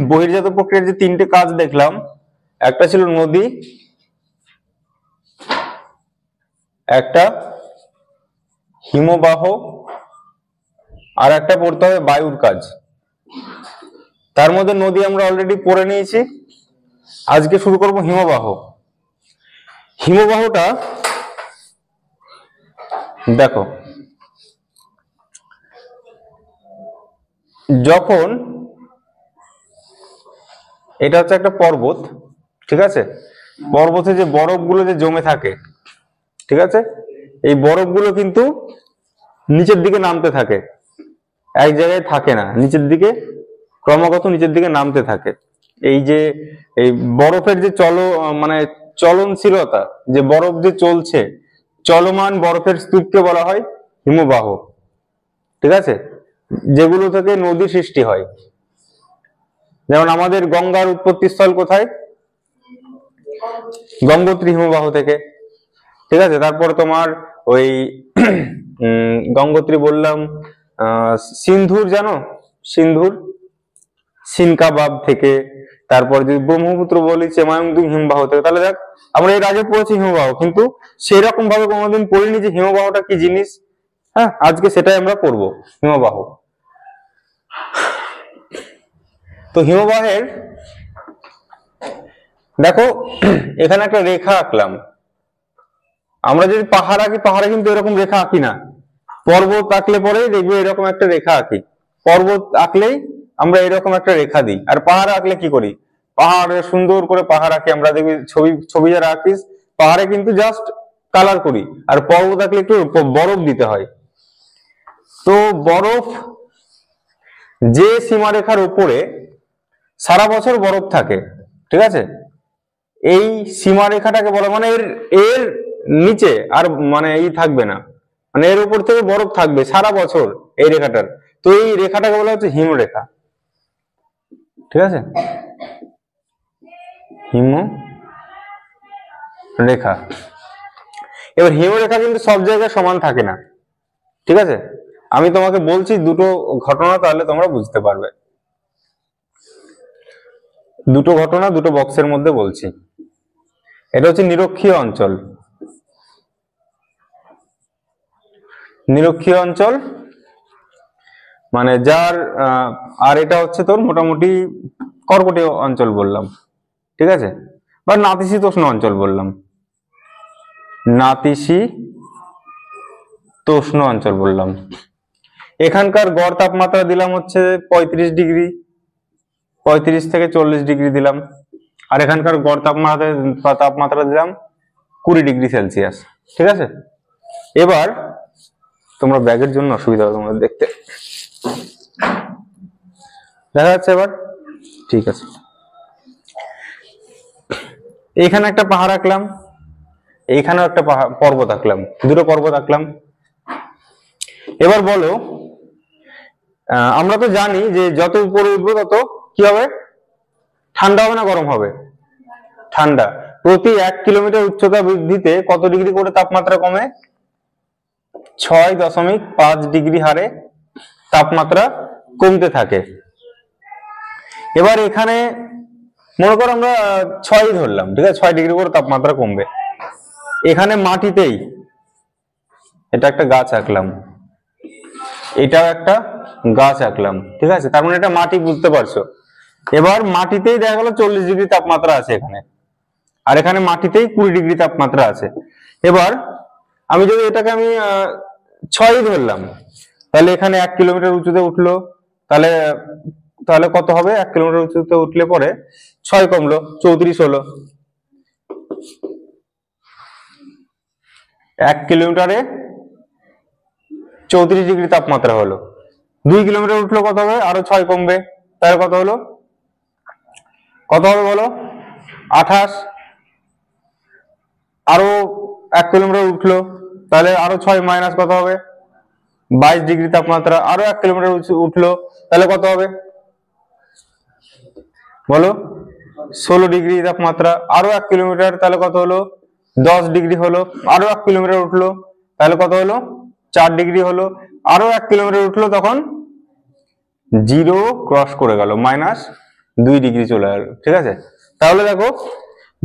বহির্জাত প্রক্রিয়ার যে তিনটে কাজ দেখলাম, একটা ছিল নদী, একটা হিমবাহ, আর একটা পড়তে হবে বায়ুর কাজ। তার মধ্যে নদী আমরা অলরেডি পড়ে নিয়েছি, আজকে শুরু করব হিমবাহ। হিমবাহটা দেখো, যখন এটা হচ্ছে একটা পর্বত, ঠিক আছে, পর্বতে যে বরফগুলো যে জমে থাকে, ঠিক আছে, এই বরফগুলো কিন্তু নিচের দিকে নামতে থাকে, এক জায়গায় থাকে না, নিচের দিকে ক্রমাগত নিচের দিকে নামতে থাকে। এই যে এই বরফের যে মানে চলনশীলতা, যে বরফ যে চলছে, চলমান বরফের স্তূপকে বলা হয় হিমবাহ, ঠিক আছে, যেগুলো থেকে নদী সৃষ্টি হয়। যেমন আমাদের গঙ্গার উৎপত্তি স্থল কোথায়? গঙ্গোত্রী হিমবাহ থেকে, ঠিক আছে। তারপর তোমার ওই গঙ্গোত্রী বললাম, সিন্ধুর, জানো সিন্ধুর, সিনকাবাব থেকে। তারপর যদি ব্রহ্মপুত্র বলি চেমায়ুংদুং হিমবাহ থেকে। তাহলে দেখ, আমরা এর আগে পড়েছি হিমবাহ, কিন্তু সেরকম ভাবে কোনোদিন পড়িনি যে হিমবাহটা কি জিনিস। হ্যাঁ, আজকে সেটাই আমরা পড়বো, হিমবাহ। তো হিমবাহের দেখো, এখানে একটা রেখা আঁকলাম। আমরা যদি পাহাড় আঁকি, পাহাড়ে কিন্তু এরকম রেখা আঁকি না। পর্বত আঁকলে পরেই দেখবে এরকম একটা রেখা আঁকি। পর্বত আঁকলেই আমরা এরকম একটা রেখা দিই। আর পাহাড় আঁকলে কি করি? পাহাড়ে সুন্দর করে পাহাড় আঁকি আমরা, দেখবি ছবি যারা আঁকিস পাহাড়ে কিন্তু জাস্ট কালার করি। আর পর্বত আঁকলে একটু বরফ দিতে হয়। তো বরফ যে সীমারেখার উপরে সারা বছর বরফ থাকে, ঠিক আছে, এই সীমারেখাটাকে বলা, মানে এর নিচে আর মানে এই থাকবে না, মানে এর উপর থেকে বরফ থাকবে সারা বছর এই রেখাটার। তো এই রেখাটাকে বলা হচ্ছে হিমরেখা, ঠিক আছে, হিমরেখা। এবার হিমরেখা কিন্তু সব জায়গায় সমান থাকে না, ঠিক আছে। আমি তোমাকে বলছি দুটো ঘটনা, তাহলে তোমরা বুঝতে পারবে। দুটো ঘটনা দুটো বক্সের মধ্যে বলছি। এটা হচ্ছে নিরক্ষীয় অঞ্চল। নিরক্ষীয় অঞ্চল মানে যার আর এটা হচ্ছে তোর মোটামুটি কর্কটীয় অঞ্চল বললাম, ঠিক আছে, বা নাতিশীতোষ্ণ অঞ্চল বললাম, নাতিশীতোষ্ণ অঞ্চল বললাম। এখানকার গড় তাপমাত্রা দিলাম হচ্ছে 35 ডিগ্রি, 35 থেকে 40 ডিগ্রি দিলাম। আর এখানকার গড় তাপমাত্রা দিলাম 20 ডিগ্রি সেলসিয়াস, ঠিক আছে। এবার তোমরা ব্যাগের জন্য অসুবিধা হবে তোমাদের দেখতে, দেখা যাচ্ছে এবার? ঠিক আছে। এইখানে একটা পাহাড় আঁকলাম, এইখানেও একটা পর্বত আঁকলাম, দুটো পর্বত আঁকলাম। এবার বলো, আমরা তো জানি যে যত উপরে উঠবো তত কি হবে? ঠান্ডা হবে না গরম হবে? ঠান্ডা। প্রতি 1 কিলোমিটার উচ্চতা বৃদ্ধিতে কত ডিগ্রি করে তাপমাত্রা কমে? 6.5 ডিগ্রি হারে তাপমাত্রা কমতে থাকে। এবার এখানে মনে করো আমরা 6 ধরলাম, ঠিক আছে, 6 ডিগ্রি করে তাপমাত্রা কমবে। এখানে মাটিতেই এটা একটা গাছ আঁকলাম, এটাও একটা গাছ আঁকলাম, ঠিক আছে, তার মানে এটা মাটি, বুঝতে পারছো? এবার মাটিতেই দেখা গেল 40 ডিগ্রি তাপমাত্রা আছে এখানে, আর এখানে মাটিতেই 20 ডিগ্রি তাপমাত্রা আছে। এবার আমি যদি এটাকে আমি 6 ধরলাম, তাহলে এখানে 1 কিলোমিটার উঁচুতে উঠলো, তাহলে কত হবে? 1 কিলোমিটার উঁচুতে উঠলে পরে 6 কমলো, 34 হলো। 1 কিলোমিটারে 34 ডিগ্রি তাপমাত্রা হলো। 2 কিলোমিটার উঠলো কত হবে? আরো 6 কমবে, তাহলে কত হলো? কত হবে বলো? 28। আরো 1 কিলোমিটার উঠলো, তাহলে আরো 6 মাইনাস কত হবে? 22 ডিগ্রি তাপমাত্রা। আরো 1 কিলোমিটার উঠলো, তাহলে কত হবে বলো? 16 ডিগ্রি তাপমাত্রা। আরো 1 কিলোমিটার, তাহলে কত হলো? 10 ডিগ্রি হলো। আরো 1 কিলোমিটার উঠলো, তাহলে কত হলো? 4 ডিগ্রি হলো। আরো 1 কিলোমিটার উঠলো, তখন 0 ক্রস করে গেল, 2 ডিগ্রি চলে গেল। ঠিক আছে, তাহলে দেখো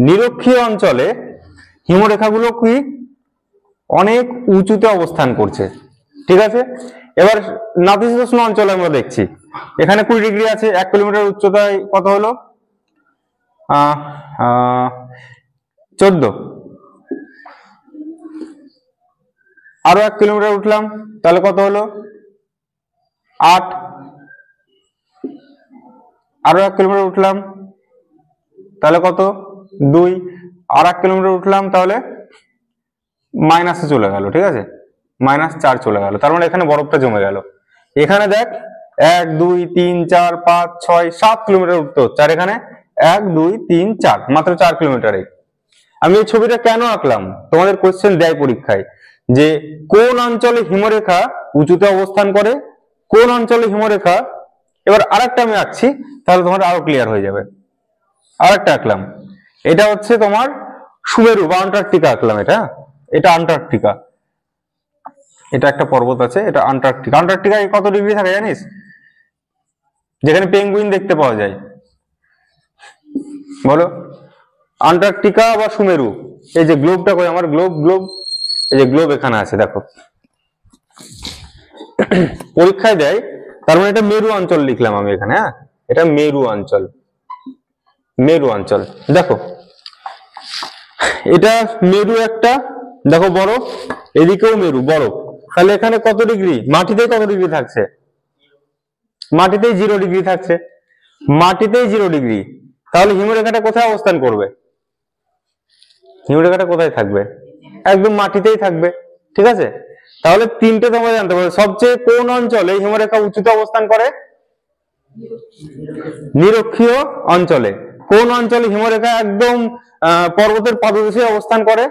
নিরক্ষীয় অঞ্চলে হিমরেখাগুলো কি অনেক উঁচুতে অবস্থান করছে। ঠিক আছে, এবার নাতিশীতোষ্ণ অঞ্চলে আমরা দেখছি এখানে 20 ডিগ্রি আছে, 1 কিলোমিটার উচ্চতায় কত হলো 14, আরো 1 কিলোমিটার উঠলাম তাহলে কত হলো 8, আরো 1 কিলোমিটার উঠলাম তাহলে কত 2, আর 1 কিলোমিটার উঠলাম তাহলে মাইনাসে চলে গেল। ঠিক আছে, -4 চলে গেল, তার মানে এখানে বরফটা জমে গেল। এখানে দেখ 1 2 3 4 5 6 7 কিলোমিটার উঠতে হচ্ছে, আর এখানে 1 2 3 4 মাত্র 4 কিলোমিটারে। আমি এই ছবিটা কেন আঁকলাম, তোমাদের কোশ্চেন দেয় পরীক্ষায় যে কোন অঞ্চলে হিমরেখা উঁচুতে অবস্থান করে, কোন অঞ্চলে হিমরেখা। এবার আরেকটা আমি আঁকছি তাহলে তোমার আরো ক্লিয়ার হয়ে যাবে। আরেকটা আঁকলাম, এটা হচ্ছে তোমার সুমেরু বা আন্টার্কটিকা আঁকলাম। এটা আন্টার্কটিকা, এটা একটা পর্বত আছে, এটা আন্টার্কটিকা। আন্টার্কটিকায় কত ডিগ্রি থাকে জানিস, যেখানে পেঙ্গুইন দেখতে পাওয়া যায়, বলো? আন্টার্কটিকা বা সুমেরু। এই যে গ্লোবটা কই আমার, গ্লোব, এই যে গ্লোব এখানে আছে দেখো, পরীক্ষায় দেয়। তার মানে এটা মেরু অঞ্চল লিখলাম আমি এখানে। হ্যাঁ, এটা মেরু অঞ্চল, মেরু অঞ্চল। দেখো এটা মেরু একটা, দেখো বরফ, এদিকেও মেরু বরফ, তাহলে এখানে কত ডিগ্রি, মাটিতে কত ডিগ্রি থাকছে, মাটিতেই 0 ডিগ্রি থাকছে, মাটিতেই 0 ডিগ্রি। তাহলে হিমরেখাটা কোথায় অবস্থান করবে, হিমরেখাটা কোথায় থাকবে, একদম মাটিতেই থাকবে। ঠিক আছে, তাহলে তিনটে তোমরা জানতে পারবে। সবচেয়ে কোন অঞ্চলে হিমরেখা উঁচুতে অবস্থান করে, নিরক্ষীয় অঞ্চলে। কোন অঞ্চলে হিমরেখা একদম পর্বতের পাদদেশে অবস্থান করে,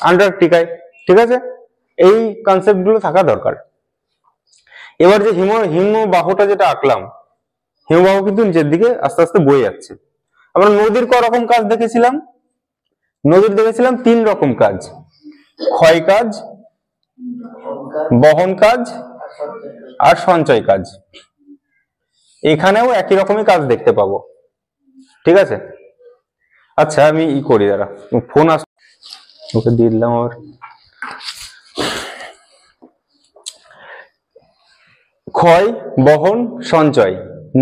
আন্টার্কটিকায়। ঠিক আছে, এই কনসেপ্ট গুলো থাকা দরকার। এবার যে হিমবাহটা যেটা আঁকলাম, হিমবাহ কিন্তু নিচের দিকে আস্তে আস্তে বয়ে যাচ্ছে। আমরা নদীর রকম কাজ দেখেছিলাম, নদীর দেখেছিলাম 3 রকম কাজ, ক্ষয় কাজ, বহন কাজ আর সঞ্চয় কাজ। এখানেও একই রকমই কাজ দেখতে পাবো। ঠিক আছে, আচ্ছা আমি করি, দাঁড়া ফোন আস, ওকে দিয়ে দিলাম। আবার ক্ষয়, বহন, সঞ্চয়,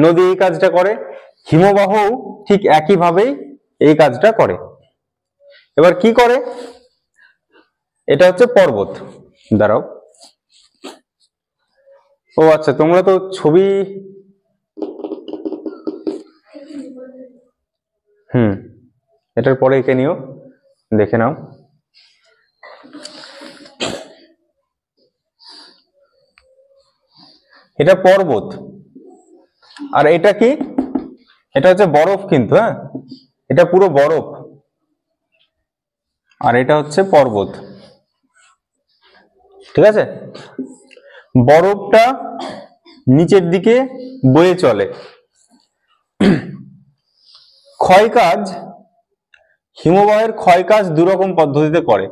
নদী এই কাজটা করে, হিমবাহ ঠিক একইভাবেই এই কাজটা করে। এবার কি করে, এটা হচ্ছে পর্বত। দাঁড়াও, ও আচ্ছা তোমরা তো ছবি, এটার পরে এঁকে নিও, দেখে নাও। এটা পর্বত, আর এটা কি, এটা হচ্ছে বরফ কিন্তু। হ্যাঁ, এটা পুরো বরফ, আর এটা হচ্ছে পর্বত। ঠিক আছে, বরফটা নিচের দিকে বয়ে চলে। ক্ষয় কাজ, হিমবাহের ক্ষয় কাজ 2 রকম পদ্ধতিতে করে।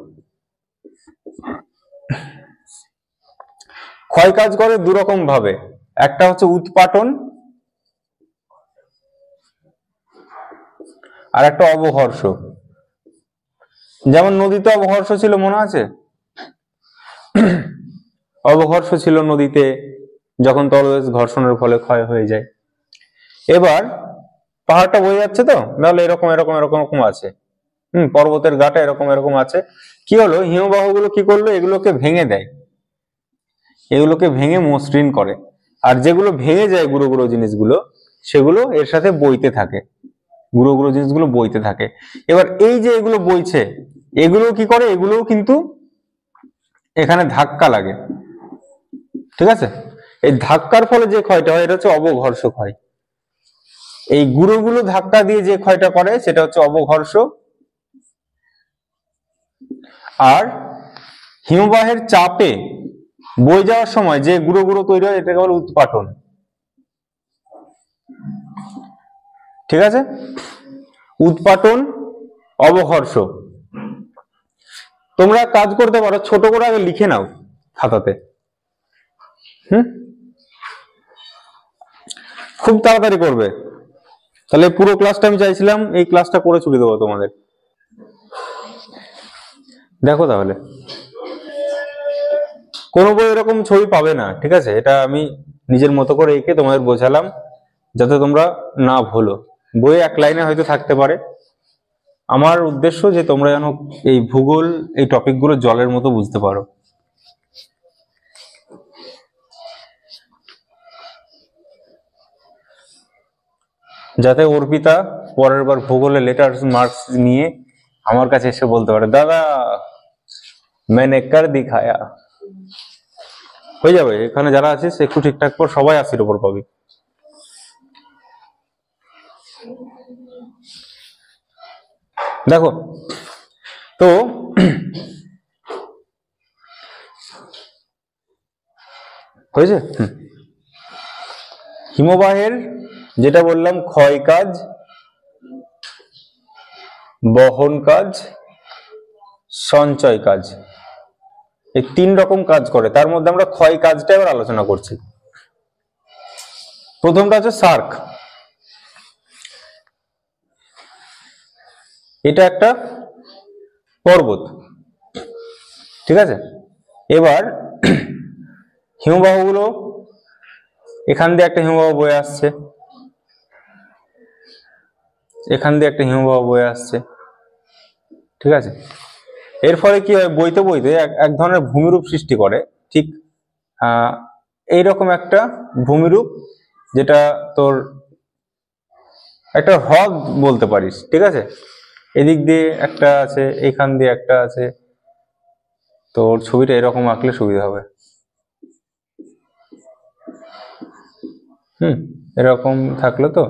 ক্ষয় কাজ করে 2 রকম ভাবে, একটা হচ্ছে উৎপাটন আর একটা অবঘর্ষ। যেমন নদীতে অবঘর্ষ ছিল, মনে আছে? অবঘর্ষ ছিল নদীতে, যখন তলদেশ ঘর্ষণের ফলে ক্ষয় হয়ে যায়। এবার পাহাড়টা বয়ে যাচ্ছে তো, তাহলে এরকম এরকম এরকম আছে, পর্বতের গাটা এরকম এরকম আছে। কি হলো, হিমবাহগুলো কি করলো, এগুলোকে ভেঙে দেয়, এগুলোকে ভেঙে মসৃণ করে, আর যেগুলো ভেঙে যায় গুঁড়ো গুঁড়ো জিনিসগুলো, সেগুলো এর সাথে বইতে থাকে, গুঁড়ো গুঁড়ো জিনিসগুলো বইতে থাকে। এবার এই যে এগুলো বইছে, এগুলো কি করে, এগুলোও কিন্তু এখানে ধাক্কা লাগে। ঠিক আছে, এই ধাক্কার ফলে যে ক্ষয়টা হয়, এটা হচ্ছে অবঘর্ষ ক্ষয়। এই গুঁড়োগুলো ধাক্কা দিয়ে যে ক্ষয়টা করে, সেটা হচ্ছে অবঘর্ষ। আর হিমবাহের চাপে বয়ে যাওয়ার সময় যে গুঁড়ো গুঁড়ো তৈরি হয়, এটাকে বলে উৎপাটন। ঠিক আছে, উৎপাটন, অবঘর্ষ। তোমরা কাজ করতে পারো, ছোট করে আগে লিখে নাও খাতাতে। খুব তাড়াতাড়ি করবে, তাহলে পুরো ক্লাসটা আমি চাইছিলাম এই ক্লাসটা করে ছুটি দেবো তোমাদের। দেখো তাহলে কোনো বই এরকম ছবি পাবে না, ঠিক আছে? এটা আমি নিজের মতো করে এঁকে তোমাদের বোঝালাম যাতে তোমরা না ভুলো। বইয়ে এক লাইনে হয়তো থাকতে পারে। আমার উদ্দেশ্য যে তোমরা যেন এই ভূগোল এই টপিকগুলো জলের মতো বুঝতে পারো। যাতে অর্পিতা পরের বার ভূগোলে লেটার মার্কস নিয়ে আমার কাছে এসে বলতে পারে, দাদা मैंने कर दिखाया। হয়ে যাবে। এখানে যারা আছিস একটু ঠিকঠাক পর, সবাই 80-র উপর পাবি। দেখো তো হয়েছে। হিমবাহের যেটা বললাম, ক্ষয় কাজ, বহন কাজ, সঞ্চয় কাজ, এই 3 রকম কাজ করে। তার মধ্যে আমরা ক্ষয় কাজটা এবার আলোচনা করছি। প্রথমটা হচ্ছে সার্ক। এটা একটা পর্বত, ঠিক আছে? এবার হিমবাহগুলো, এখান দিয়ে একটা হিমবাহ বয়ে আসছে, এখান দিয়ে একটা হিমবাহ বয়ে আসছে, ঠিক আছে? এর ফলে কি হয়, বইতে বইতে এক ধরনের ভূমিরূপ সৃষ্টি করে। ঠিক এইরকম একটা ভূমিরূপ, যেটা তোর একটা হ্রদ বলতে পারিস, ঠিক আছে? এদিক দিয়ে একটা আছে, এইখান দিয়ে একটা আছে। তোর ছবিটা এরকম আঁকলে সুবিধা হবে। এরকম থাকলো তো,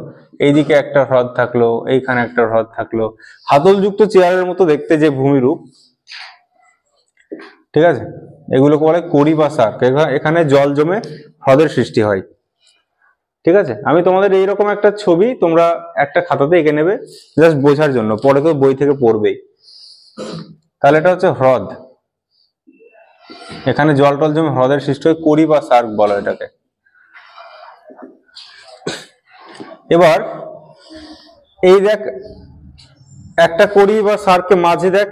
এইদিকে একটা হ্রদ থাকলো, এইখানে একটা হ্রদ থাকলো, হাতলযুক্ত চেয়ারের মতো দেখতে যে ভূমিরূপ, ঠিক আছে? এগুলোকে বলে কড়ি বা সার্ক। এখানে জল জমে হ্রদের সৃষ্টি হয়, ঠিক আছে? আমি তোমাদের এইরকম একটা ছবি তোমরা একটা খাতাতে এঁকে নেবে, জাস্ট বোঝার জন্য, পরে তো বই থেকে পড়বেই। তাহলে এটা হচ্ছে হ্রদ, এখানে জল টল জমে হ্রদের সৃষ্টি হয়, কড়ি বা সার্ক বলা এটাকে। এবার এই দেখ, একটা কড়ি বা সার্কের মাঝে দেখ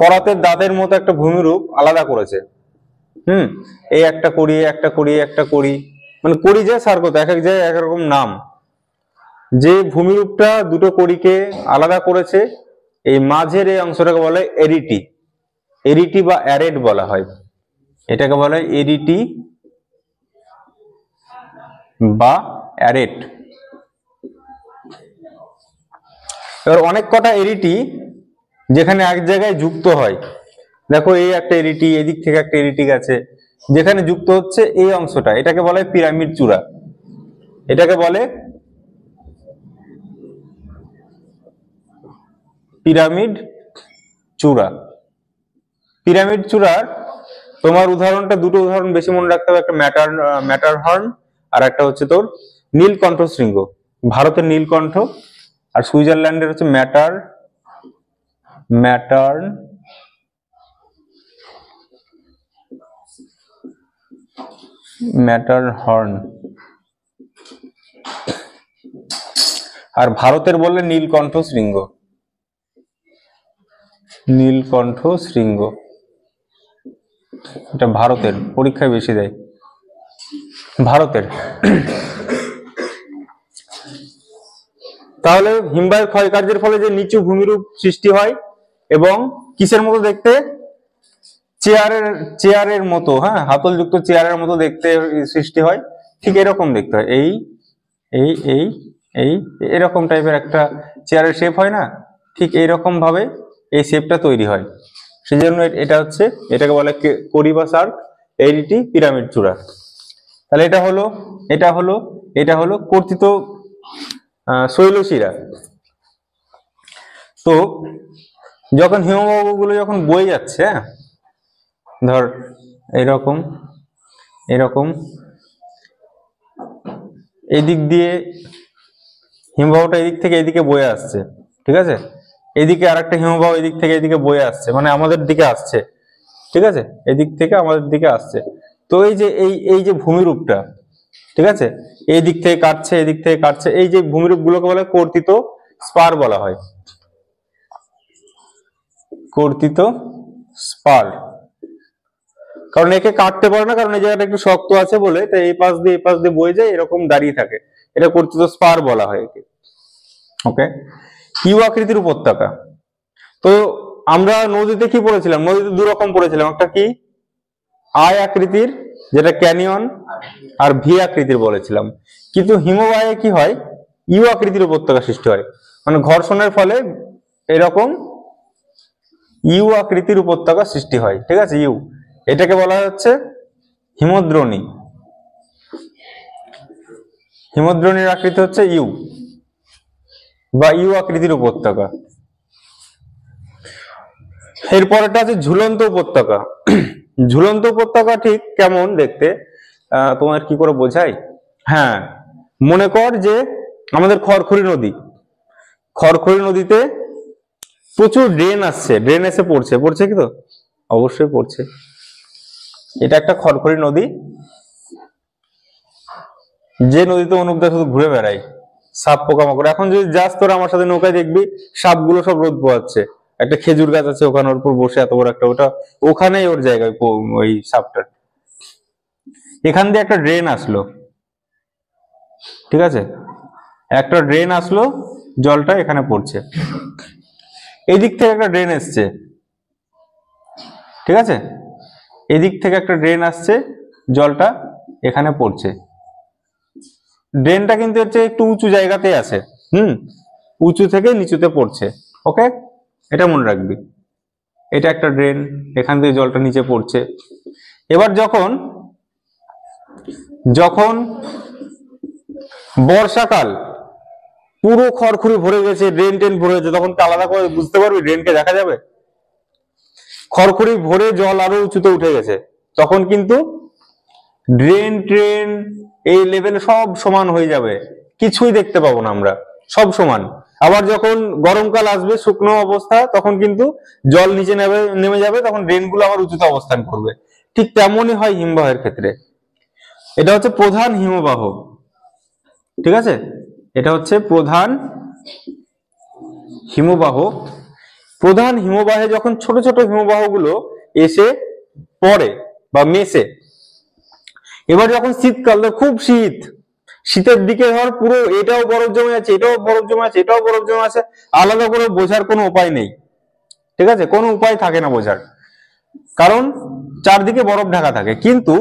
করাতের দাঁতের মতো একটা ভূমিরূপ আলাদা করেছে। এই একটা কড়ি, একটা কড়ি, একটা কড়ি, মানে কড়ি যায় সার্ক, এক এক জায়গায় এক রকম নাম। যে ভূমিরূপটা দুটো কড়িকে আলাদা করেছে, এই মাঝের এই অংশটাকে বলে এরিটি। এরিটি বা অ্যারেট বলা হয়, এটাকে বলা হয় এরিটি বা অ্যারেট। এবার অনেক কটা এরিটি যেখানে এক জায়গায় যুক্ত হয়, দেখো এই একটা এরিটি, এদিক থেকে একটা এরিটি গেছে, যেখানে যুক্ত হচ্ছে এই অংশটা, এটাকে বলে পিরামিড চূড়া। এটাকে বলে পিরামিড চূড়া। পিরামিড চূড়ার তোমার উদাহরণটা, দুটো উদাহরণ বেশি মনে রাখতে হবে, একটা ম্যাটারহর্ন আর একটা হচ্ছে তোর নীলকণ্ঠ শৃঙ্গ। ভারতের নীলকণ্ঠ আর সুইজারল্যান্ডের হচ্ছে ম্যাটারহর্ন, আর ভারতের বললে নীলকণ্ঠ শৃঙ্গ। নীলকণ্ঠ শৃঙ্গ এটা ভারতের, পরীক্ষায় বেশি দেয় ভারতের। তাহলে হিমবাহের ক্ষয়কার্যের ফলে যে নিচু ভূমিরূপ সৃষ্টি হয়, এবং কিসের মতো দেখতে, চেয়ারের মতো, হাতলযুক্ত চেয়ারের মতো দেখতে সৃষ্টি হয়। ঠিক এরকম দেখতে হয়, এই এই এই এই এরকম টাইপের একটা চেয়ারের শেপ হয় না, ঠিক এইরকম ভাবে এই শেপটা তৈরি হয়। সেজন্য এটা হচ্ছে, এটাকে বলে কড়ি বা সার্ক, এরিটি, পিরামিড চূড়া। তাহলে এটা হলো, এটা হলো, এটা হলো কর্তিত শৈলশিরা। তো যখন হিমবাহগুলো যখন বয়ে যাচ্ছে, ধর এরকম এরকম, এদিক দিয়ে হিমবাহটা এদিক থেকে এদিকে বয়ে আসছে, ঠিক আছে? এদিকে আরেকটা হিমবাহ এদিক থেকে এদিকে বয়ে আসছে, মানে আমাদের দিকে আসছে, ঠিক আছে? এদিক থেকে আমাদের দিকে আসছে। তো এই যে ভূমিরূপটা, ঠিক আছে, এই দিক থেকে কাটছে, এই দিক থেকে কাটছে, এই যে ভূমিরূপ গুলোকে বলে কর্তিত স্পার বলা হয়, কর্তিত স্পার। কারণ একে কাটতে পারে না, কারণ এই জায়গাটা একটু শক্ত আছে বলে, তাই এই পাশ দিয়ে বয়ে যায়, এরকম দাঁড়িয়ে থাকে, এটা কর্তিত স্পার বলা হয় একে। ওকে, ইউ আকৃতির উপত্যকা। তো আমরা নদীতে কি পড়েছিলাম, নদীতে দু রকম পড়েছিলাম, একটা কি আই আকৃতির যেটা ক্যানিয়ন, আর ভি আকৃতির বলেছিলাম। কিন্তু হিমবাহে কি হয়, ইউ আকৃতির উপত্যকা সৃষ্টি হয়, মানে ঘর্ষণের ফলে এরকম ইউ আকৃতির উপত্যকা সৃষ্টি হয়। ঠিক আছে, ইউ, এটাকে বলা হচ্ছে হিমদ্রোণী। হিমদ্রোণীর আকৃতি হচ্ছে ইউ বা ইউ আকৃতির উপত্যকা। এরপরটা আছে ঝুলন্ত উপত্যকা। ঝুলন্ত উপত্যকা ঠিক কেমন দেখতে, তোমার কি করে বোঝাই? হ্যাঁ, মনে কর যে আমাদের খড়খড়ি নদী, খড়খড়ি নদীতে প্রচুর ড্রেন আসছে, ড্রেন এসে পড়ছে কি? তো অবশ্যই পড়ছে। এটা একটা খড়খড়ি নদী, যে নদীতে অনুপদা শুধু ঘুরে বেড়ায়, সাপ পোকামাকড়। এখন যদি যাস তোরা আমার সাথে নৌকায়, দেখবি সাপগুলো সব রোদ পোয়াচ্ছে। একটা খেজুর গাছ আছে ওখানে, ওর উপর বসে, এত বড় একটা, ওটা ওখানেই ওর জায়গায় ওই সাপটার। এখান দিয়ে একটা ড্রেন আসলো, ঠিক আছে, একটা ড্রেন আসলো, জলটা এখানে পড়ছে। এদিক থেকে একটা ড্রেন এসছে, ঠিক আছে, এদিক থেকে একটা ড্রেন আসছে, জলটা এখানে পড়ছে। ড্রেনটা কিন্তু হচ্ছে একটু উঁচু জায়গাতে আছে, উঁচু থেকে নিচুতে পড়ছে। ওকে, এটা মনে রাখবি, এটা একটা ড্রেন, এখান থেকে জলটা নিচে পড়ছে। এবার যখন যখন বর্ষাকাল, পুরো খড়খড়ি ভরে গেছে, ড্রেন টেন ভরে গেছে, তখন আলাদা করে বুঝতে পারবি, ড্রেনকে দেখা যাবে। খড়খড়ি ভরে জল আরো উঁচুতে উঠে গেছে, তখন কিন্তু ড্রেন ট্রেন এই লেভেলে সব সমান হয়ে যাবে, কিছুই দেখতে পাবো না আমরা, সব সমান। আবার যখন গরমকাল আসবে, শুকনো অবস্থা, তখন কিন্তু জল নিচে নেমে যাবে, তখন ড্রেন গুলো আবার উঁচুতে অবস্থান করবে। ঠিক তেমনই হয় হিমবাহের ক্ষেত্রে। এটা হচ্ছে প্রধান হিমবাহ, ঠিক আছে, এটা হচ্ছে প্রধান হিমবাহ। প্রধান হিমবাহে যখন ছোট ছোট হিমবাহ গুলো এসে পড়ে বা মেশে, এবার যখন শীতকাল, খুব শীত, শীতের দিকে ধর পুরো এটাও বরফ জমে আছে, এটাও বরফ জমে আছে, এটাও বরফ জমে আছে, আলাদা করে বোঝার কোনো উপায় নেই, ঠিক আছে, কোনো উপায় থাকে না বোঝার, কারণ চারদিকে বরফ ঢাকা থাকে। কিন্তু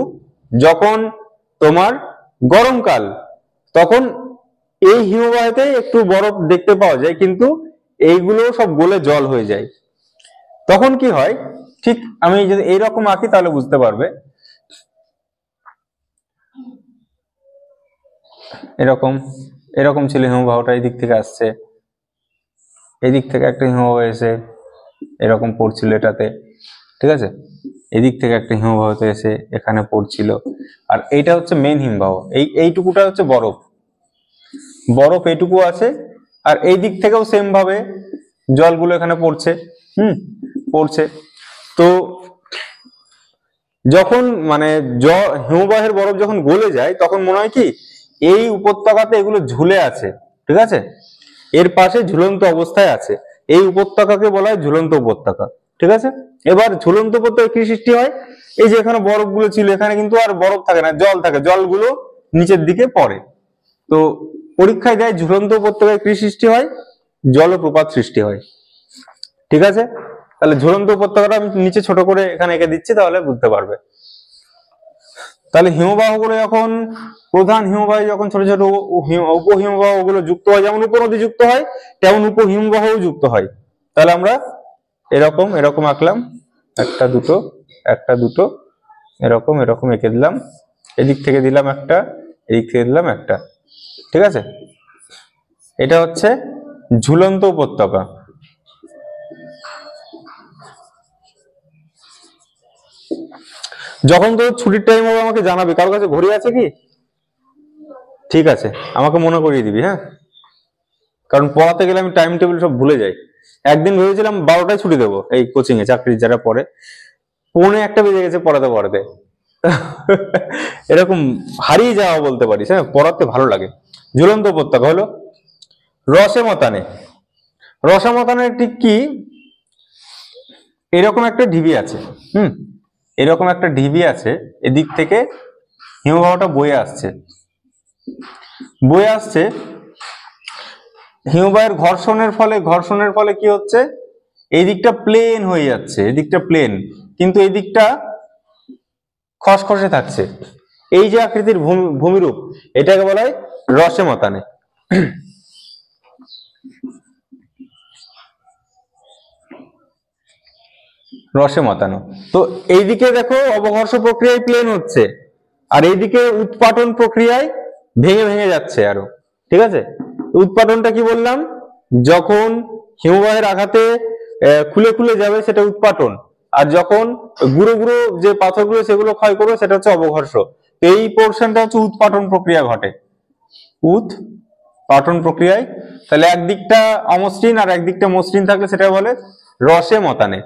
যখন তোমার গরমকাল, তখন এই হিমবাহেতে একটু বরফ দেখতে পাওয়া যায়, কিন্তু এইগুলো সব গলে জল হয়ে যায়। তখন কি হয়, ঠিক আমি যদি এইরকম আঁকি তাহলে বুঝতে পারবে। এরকম এরকম ছিল হিমবাহটা, এই দিক থেকে আসছে, এদিক থেকে একটা হিমবাহ এসে এরকম পড়ছিল এটাতে, ঠিক আছে, এদিক থেকে একটা হিমবাহতে এসে এখানে পড়ছিল। আর এইটা হচ্ছে মেন হিমবাহ, এইটুকুটা হচ্ছে বরফ, বরফ এইটুকু আছে। আর এই দিক থেকেও সেম ভাবে জলগুলো এখানে পড়ছে, পড়ছে। তো যখন মানে হিমবাহের বরফ যখন গলে যায়, তখন মনে হয় কি এই উপত্যকাতে এগুলো ঝুলে আছে, ঠিক আছে, এর পাশে ঝুলন্ত অবস্থায় আছে, এই উপত্যকাকে বলা হয় ঝুলন্ত উপত্যকা, ঠিক আছে। এবার ঝুলন্ত উপত্যকা কি সৃষ্টি হয়, এই যে এখানে বরফগুলো ছিল, এখানে কিন্তু আর বরফ থাকে না, জল থাকে, জলগুলো নিচের দিকে পড়ে। তো পরীক্ষায় দেয় ঝুলন্ত উপত্যকায় কি সৃষ্টি হয়, জলপ্রপাত সৃষ্টি হয়, ঠিক আছে। তাহলে ঝুলন্ত উপত্যকাটা আমি নিচে ছোট করে এখানে এঁকে দিচ্ছি, তাহলে বুঝতে পারবে। তাহলে হিমবাহগুলো যখন, প্রধান হিমবাহে যখন ছোট ছোট উপহিমবাহ গুলো যুক্ত হয়, যেমন উপনদী যুক্ত হয়, তেমন উপহিমবাহ যুক্ত হয়। তাহলে আমরা এরকম এরকম আঁকলাম, একটা দুটো একটা দুটো, এরকম এরকম এঁকে দিলাম, এদিক থেকে দিলাম একটা, এদিক থেকে দিলাম একটা, ঠিক আছে। এটা হচ্ছে ঝুলন্ত উপত্যকা। যখন তোর ছুটির টাইম হবে আমাকে জানাবি, কারোর কাছে ঘড়ি আছে কি? ঠিক আছে, আমাকে মনে করিয়ে দিবি, হ্যাঁ, কারণ পড়াতে গেলে আমি টাইম টেবিল সব ভুলে যাই। একদিন ভেবেছিলাম 12টায় ছুটি দেবো এই কোচিং এ, চাকরির যারা পড়ে, 12:45 বেজে গেছে পড়াতে পড়াতে। এরকম হারিয়ে যাওয়া বলতে পারিস, হ্যাঁ, পড়াতে ভালো লাগে। ঝুলন্ত উপত্যকা হলো রসে মতানে। রসে মতানে ঠিক কি, এরকম একটা ঢিবি আছে, এরকম একটা ঢিবি আছে, এদিক থেকে হিমবাহটা বয়ে আসছে, বয়ে আসছে। হিমবাহের ঘর্ষণের ফলে কি হচ্ছে, এই দিকটা প্লেন হয়ে যাচ্ছে, এদিকটা প্লেন, কিন্তু এই দিকটা খসখসে থাকছে। এই যে আকৃতির ভূমিরূপ, এটাকে বলা হয় রসে মতানে। রসে মতানো। তো এইদিকে দেখো অবঘর্ষ প্রক্রিয়ায় প্লেন হচ্ছে, আর এইদিকে উৎপাটন প্রক্রিয়ায় ভেঙে ভেঙে যাচ্ছে আরো, ঠিক আছে। উৎপাটনটা কি বললাম, যখন হিমবাহের আঘাতে খুলে খুলে যাবে সেটা উৎপাটন, আর যখন গুঁড়ো গুঁড়ো যে পাথরগুলো সেগুলো ক্ষয় করবে সেটা হচ্ছে অবঘর্ষ। এই পোর্শনটা হচ্ছে উৎপাটন প্রক্রিয়া ঘটে, উৎপাটন প্রক্রিয়ায়। তাহলে একদিকটা অমসৃণ আর একদিকটা মসৃণ থাকলে সেটা বলে রসে মতানে।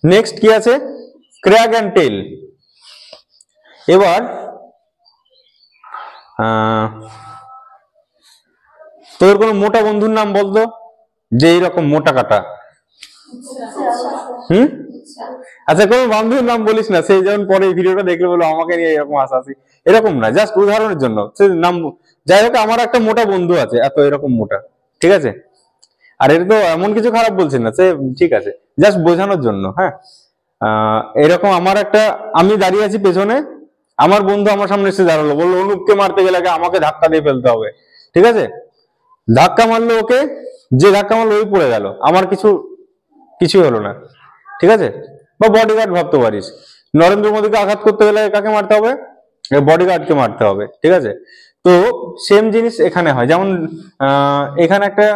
নেক্সট কি আছে, ক্র্যাগ অ্যান্ড টেল। এবার তোর কোন মোটা বন্ধুর নাম বলতো, যে এইরকম মোটা কাটা। আচ্ছা, কোন বান্ধবীর নাম বলিস না, সেই যেমন পরে এই ভিডিওটা দেখলে বলো আমাকে নিয়ে এরকম হাসাহাসি, এরকম না, জাস্ট উদাহরণের জন্য সে নাম। যাই হোক, আমার একটা মোটা বন্ধু আছে, এত এরকম মোটা, ঠিক আছে। আর এটা তো এমন কিছু খারাপ বলছি না, সে ঠিক আছে, জাস্ট বোঝানোর জন্য, হ্যাঁ। এরকম আমার একটা, আমি দাঁড়িয়ে আছি পেছনে, আমার বন্ধু আমার সামনে এসে দাঁড়ালো, বললো অনুপকে মারতে গেলে আমাকে ধাক্কা দিয়ে ফেলতে হবে, ঠিক আছে। ধাক্কা মারলো ওকে, যে ধাক্কা মারলো ওই পড়ে গেল, আমার কিছুই হলো না, ঠিক আছে। বা বডিগার্ড ভাবতে পারিস, নরেন্দ্র মোদীকে আঘাত করতে গেলে কাকে মারতে হবে, বডিগার্ডকে মারতে হবে, ঠিক আছে। তো সেম জিনিস এখানে হয়, যেমন এখানে একটা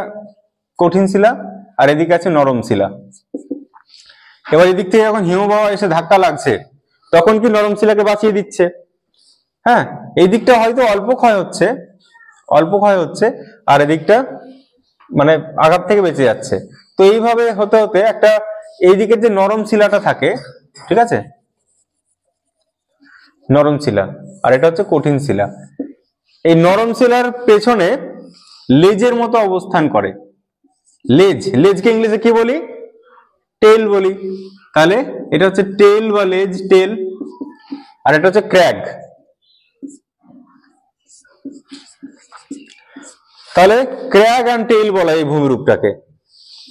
কঠিন শিলা আর এদিকে আছে নরম শিলা। এবার এদিক থেকে যখন হিমবাহ এসে ধাক্কা লাগছে, তখন কি নরম শিলাকে বাঁচিয়ে দিচ্ছে, হ্যাঁ। এই দিকটা হয়তো অল্প ক্ষয় হচ্ছে, আর এদিকটা মানে আঘাত থেকে বেঁচে যাচ্ছে। তো এইভাবে হতে হতে একটা, এই দিকের যে নরম শিলাটা থাকে, ঠিক আছে, নরম শিলা, আর এটা হচ্ছে কঠিন শিলা। এই নরম শিলার পেছনে লেজের মতো অবস্থান করে, লেজকে ইংলিশে কি বলি, টেল বলি। তাহলে এটা হচ্ছে টেল বা লেজ, টেল, আর এটা হচ্ছে ক্র্যাগ। তাহলে ক্র্যাগ অ্যান্ড টেল বলা এই ভূমিরূপটাকে,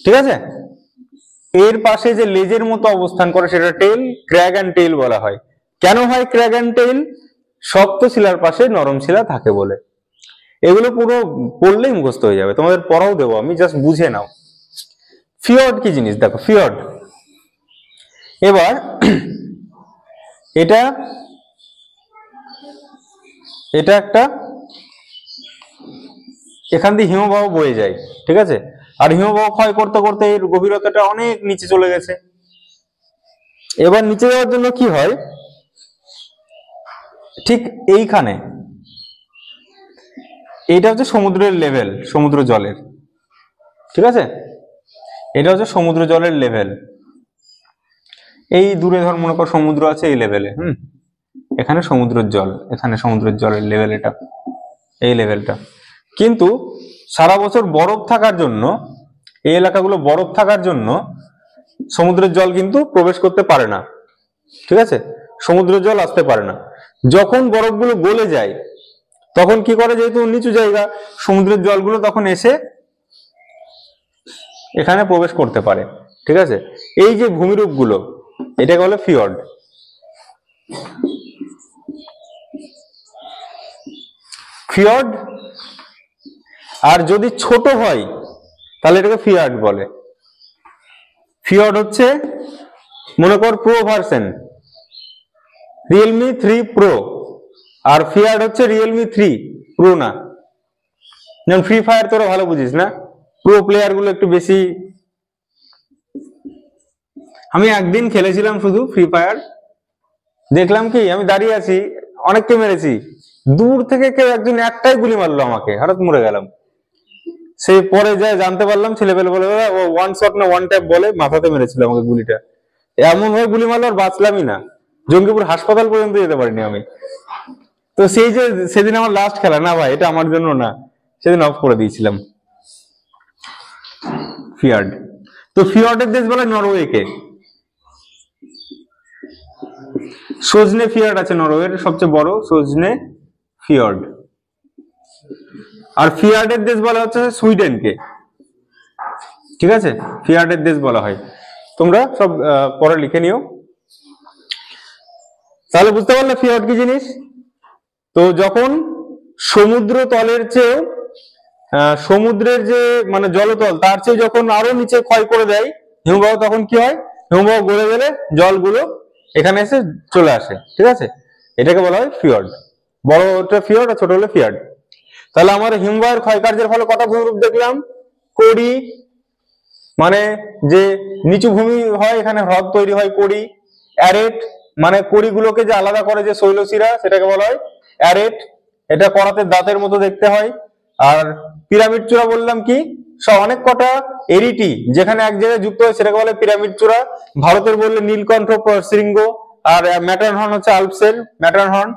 ঠিক আছে। এর পাশে যে লেজের মতো অবস্থান করে সেটা টেল, ক্র্যাগ অ্যান্ড টেল বলা হয়। কেন হয় ক্র্যাগ অ্যান্ড টেল, শক্ত শিলার পাশে নরম শিলা থাকে বলে। এগুলো পুরো পড়লেই মুখস্থ হয়ে যাবে, তোমাদের পড়াও দেবো আমি, জাস্ট বুঝে নাও। ফিয়র্ড কি জিনিস দেখো, ফিয়র্ড। এবার এটা একটা, এখান দিয়ে হিমবাহ বয়ে যায়, ঠিক আছে। আর হিমবাহ ক্ষয় করতে করতে এর গভীরতাটা অনেক নিচে চলে গেছে। এবার নিচে যাওয়ার জন্য কি হয়, ঠিক এইখানে, এইটা হচ্ছে সমুদ্রের লেভেল, সমুদ্র জলের, ঠিক আছে। এটা হচ্ছে সমুদ্র জলের লেভেল। এই দূরে ধর মনে কর সমুদ্র আছে এই লেভেলে, এখানে সমুদ্রের জল, এখানে সমুদ্রের জলের লেভেল, এটা এই লেভেলটা। কিন্তু সারা বছর বরফ থাকার জন্য, এই এলাকাগুলো বরফ থাকার জন্য সমুদ্রের জল কিন্তু প্রবেশ করতে পারে না, ঠিক আছে। সমুদ্রের জল আসতে পারে না। যখন বরফগুলো গলে যায় তখন কি করে, যেহেতু নিচু জায়গা, সমুদ্রের জলগুলো তখন এসে এখানে প্রবেশ করতে পারে, ঠিক আছে। এই যে ভূমিরূপগুলো, এটাকে বলে ফিয়র্ড। ফিয়র্ড, আর যদি ছোট হয় তাহলে এটাকে ফিয়ার্ড বলে। ফিয়র্ড হচ্ছে মনে কর প্রো ভার্সন, রিয়েলমি 3 প্রো, আর ফিয়ার্ড হচ্ছে রিয়েলমি 3 প্রো না। যেমন ফ্রি ফায়ার তোরা ভালো বুঝিস না, প্রো প্লেয়ার গুলো একটু বেশি। আমি একদিন খেলেছিলাম শুধু ফ্রি ফায়ার, দেখলাম কি আমি দাঁড়িয়ে আছি, অনেককে মেরেছি, দূর থেকে কেউ একজন একটাই গুলি মারলো আমাকে, হঠাৎ মরে গেলাম। সে পরে যায় জানতে পারলাম, ছেলেপেলে বলে ও ওয়ান শট না ওয়ান ট্যাপ বলে, মাথাতে মেরেছিল আমাকে গুলিটা, এমন ভাবে গুলি মারলো আর বাঁচলামই না। জঙ্গিপুর হাসপাতাল পর্যন্ত যেতে পারিনি আমি। তো সেই যে সেদিন আমার লাস্ট খেলা, না ভাই এটা আমার জন্য না, সেদিন অফ করে দিয়েছিলাম। ফিয়ার্ড, তো ফিয়ার্ডের দেশ বলে নরওয়েকে। সজনে ফিয়ার্ড আছে নরওয়ের সবচেয়ে বড়, সজনে ফিয়ার্ড। আর ফিয়ার্ডের দেশ বলা হচ্ছে সুইডেনকে, ঠিক আছে, ফিয়ার্ডের দেশ বলা হয়। তোমরা সব পরে লিখে নিও। তাহলে বুঝতে পারলে ফিয়ার্ড কি জিনিস। তো যখন সমুদ্র তলের চেয়ে সমুদ্রের যে মানে জলতল তার চেয়ে যখন আরো নিচে ক্ষয় করে দেয় হিমবাহ, তখন কি হয়, হিমবাহ গলে গেলে জলগুলো এখানে এসে চলে আসে, ঠিক আছে, এটাকে বলা হয় ফিয়ার্ড। বড়টা ফিয়ার্ড আর ছোট হলে ফিয়ার্ড। তাহলে আমার হিমবাহের ক্ষয়কার্যের ফলে কটা ভূমিরূপ দেখলাম, কড়ি মানে যে নিচু ভূমি হয় এখানে হ্রদ তৈরি হয় কড়ি, অ্যারেট মানে কড়িগুলোকে যে আলাদা করে যে শৈলশিরা সেটাকে বলা হয় অ্যারেট, এটা করাতে দাঁতের মতো দেখতে হয়। আর পিরামিড চূড়া বললাম কি, সব অনেক কটা এরিটি যেখানে এক জায়গায় যুক্ত হয় সেটাকে বলে পিরামিড চূড়া। ভারতের বললে নীলকণ্ঠ শৃঙ্গ, আর ম্যাটারহর্ন হচ্ছে আলপসের ম্যাটারহর্ন।